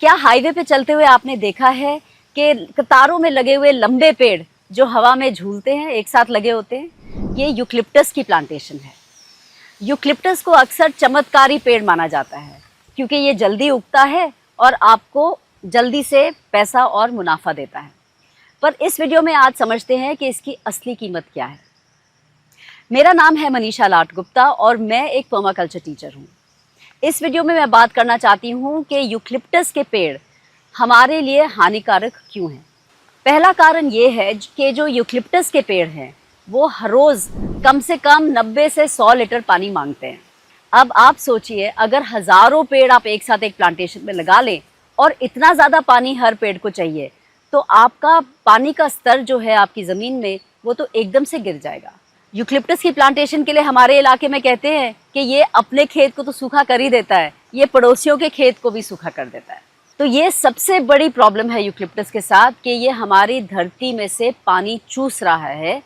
क्या हाईवे पे चलते हुए आपने देखा है कि कतारों में लगे हुए लंबे पेड़ जो हवा में झूलते हैं, एक साथ लगे होते हैं? ये यूकलिप्टस की प्लांटेशन है। यूकलिप्टस को अक्सर चमत्कारी पेड़ माना जाता है क्योंकि ये जल्दी उगता है और आपको जल्दी से पैसा और मुनाफा देता है। पर इस वीडियो में आज समझते हैं कि इसकी असली कीमत क्या है। मेरा नाम है मनीषा लाट गुप्ता और मैं एक पर्माकल्चर टीचर हूँ। इस वीडियो में मैं बात करना चाहती हूँ कि यूकलिप्टस के पेड़ हमारे लिए हानिकारक क्यों हैं। पहला कारण ये है कि जो यूकलिप्टस के पेड़ हैं वो हर रोज़ कम से कम 90 से 100 लीटर पानी मांगते हैं। अब आप सोचिए, अगर हज़ारों पेड़ आप एक साथ एक प्लांटेशन में लगा लें और इतना ज़्यादा पानी हर पेड़ को चाहिए तो आपका पानी का स्तर जो है आपकी ज़मीन में वो तो एकदम से गिर जाएगा। यूकलिप्टस की प्लांटेशन के लिए हमारे इलाके में कहते हैं कि ये अपने खेत को तो सूखा कर ही देता है, ये पड़ोसियों के खेत को भी सूखा कर देता है। तो ये सबसे बड़ी प्रॉब्लम है यूकलिप्टस के साथ कि ये हमारी धरती में से पानी चूस रहा है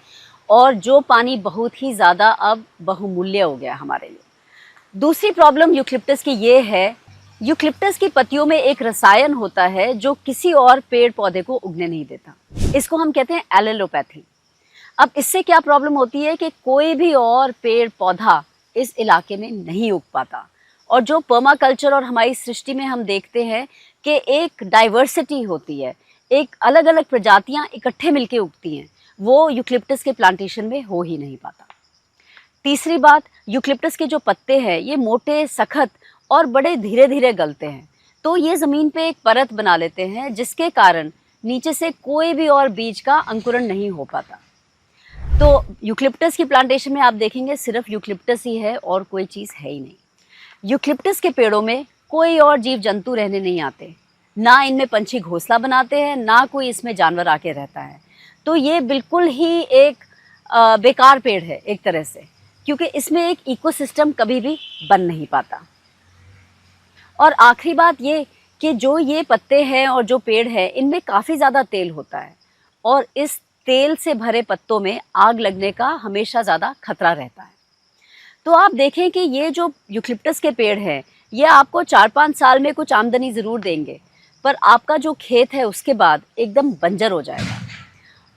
और जो पानी बहुत ही ज़्यादा अब बहुमूल्य हो गया हमारे लिए। दूसरी प्रॉब्लम यूकलिप्टस की ये है, यूकलिप्टस की पत्तियों में एक रसायन होता है जो किसी और पेड़ पौधे को उगने नहीं देता। इसको हम कहते हैं एलेलोपैथी। अब इससे क्या प्रॉब्लम होती है कि कोई भी और पेड़ पौधा इस इलाके में नहीं उग पाता। और जो पर्माकल्चर और हमारी सृष्टि में हम देखते हैं कि एक डाइवर्सिटी होती है, एक अलग अलग प्रजातियां इकट्ठे मिलके उगती हैं, वो यूकलिप्टस के प्लांटेशन में हो ही नहीं पाता। तीसरी बात, यूकलिप्टस के जो पत्ते हैं ये मोटे, सख्त और बड़े धीरे धीरे गलते हैं, तो ये ज़मीन पे एक परत बना लेते हैं जिसके कारण नीचे से कोई भी और बीज का अंकुरण नहीं हो पाता। तो यूकलिप्टस की प्लांटेशन में आप देखेंगे सिर्फ यूकलिप्टस ही है और कोई चीज़ है ही नहीं। यूकलिप्टस के पेड़ों में कोई और जीव जंतु रहने नहीं आते, ना इनमें पंछी घोंसला बनाते हैं, ना कोई इसमें जानवर आके रहता है। तो ये बिल्कुल ही एक बेकार पेड़ है एक तरह से, क्योंकि इसमें एक इकोसिस्टम कभी भी बन नहीं पाता। और आखिरी बात ये कि जो ये पत्ते हैं और जो पेड़ है इनमें काफ़ी ज़्यादा तेल होता है और इस तेल से भरे पत्तों में आग लगने का हमेशा ज़्यादा खतरा रहता है। तो आप देखें कि ये जो यूकलिप्टस के पेड़ हैं ये आपको 4-5 साल में कुछ आमदनी ज़रूर देंगे, पर आपका जो खेत है उसके बाद एकदम बंजर हो जाएगा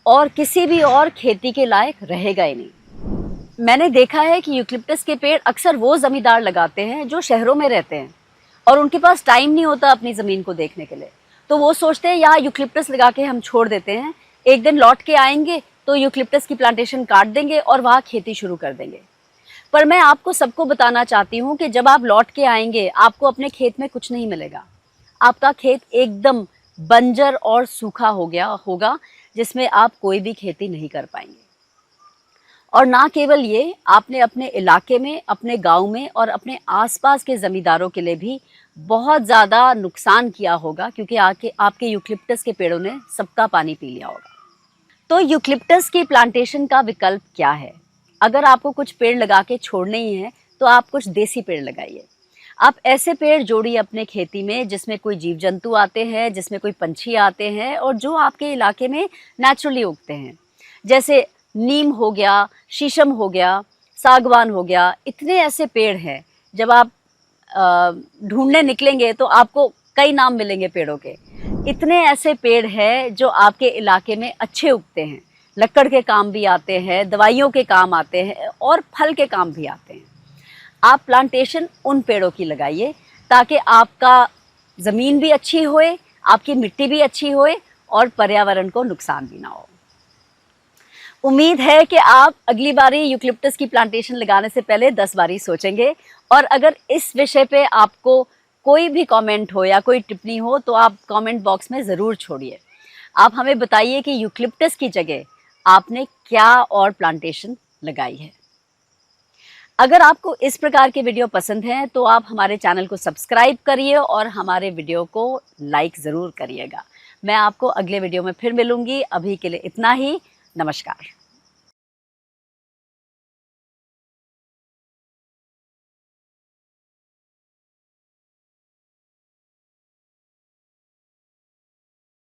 और किसी भी और खेती के लायक रहेगा ही नहीं। मैंने देखा है कि यूकलिप्टस के पेड़ अक्सर वो ज़मींदार लगाते हैं जो शहरों में रहते हैं और उनके पास टाइम नहीं होता अपनी ज़मीन को देखने के लिए। तो वो सोचते हैं यहाँ यूकलिप्टस लगा के हम छोड़ देते हैं, एक दिन लौट के आएंगे तो यूकलिप्टस की प्लांटेशन काट देंगे और वहाँ खेती शुरू कर देंगे। पर मैं आपको सबको बताना चाहती हूँ कि जब आप लौट के आएंगे आपको अपने खेत में कुछ नहीं मिलेगा। आपका खेत एकदम बंजर और सूखा हो गया होगा जिसमें आप कोई भी खेती नहीं कर पाएंगे। और ना केवल ये, आपने अपने इलाके में, अपने गांव में और अपने आसपास के ज़मींदारों के लिए भी बहुत ज़्यादा नुकसान किया होगा क्योंकि आपके यूकलिप्टस के पेड़ों ने सबका पानी पी लिया होगा। तो यूकलिप्टस की प्लांटेशन का विकल्प क्या है? अगर आपको कुछ पेड़ लगा के छोड़ने ही हैं तो आप कुछ देसी पेड़ लगाइए। आप ऐसे पेड़ जोड़िए अपने खेती में जिसमें कोई जीव जंतु आते हैं, जिसमें कोई पंछी आते हैं और जो आपके इलाके में नेचुरली उगते हैं, जैसे नीम हो गया, शीशम हो गया, सागवान हो गया। इतने ऐसे पेड़ हैं, जब आप ढूंढने निकलेंगे तो आपको कई नाम मिलेंगे पेड़ों के। इतने ऐसे पेड़ हैं जो आपके इलाके में अच्छे उगते हैं, लकड़ के काम भी आते हैं, दवाइयों के काम आते हैं और फल के काम भी आते हैं। आप प्लांटेशन उन पेड़ों की लगाइए ताकि आपका ज़मीन भी अच्छी होए, आपकी मिट्टी भी अच्छी होए और पर्यावरण को नुकसान भी ना हो। उम्मीद है कि आप अगली बारी यूकलिप्टस की प्लांटेशन लगाने से पहले 10 बारी सोचेंगे। और अगर इस विषय पे आपको कोई भी कमेंट हो या कोई टिप्पणी हो तो आप कमेंट बॉक्स में ज़रूर छोड़िए। आप हमें बताइए कि यूकलिप्टस की जगह आपने क्या और प्लांटेशन लगाई है। अगर आपको इस प्रकार के वीडियो पसंद हैं तो आप हमारे चैनल को सब्सक्राइब करिए और हमारे वीडियो को लाइक ज़रूर करिएगा। मैं आपको अगले वीडियो में फिर मिलूँगी। अभी के लिए इतना ही। नमस्कार।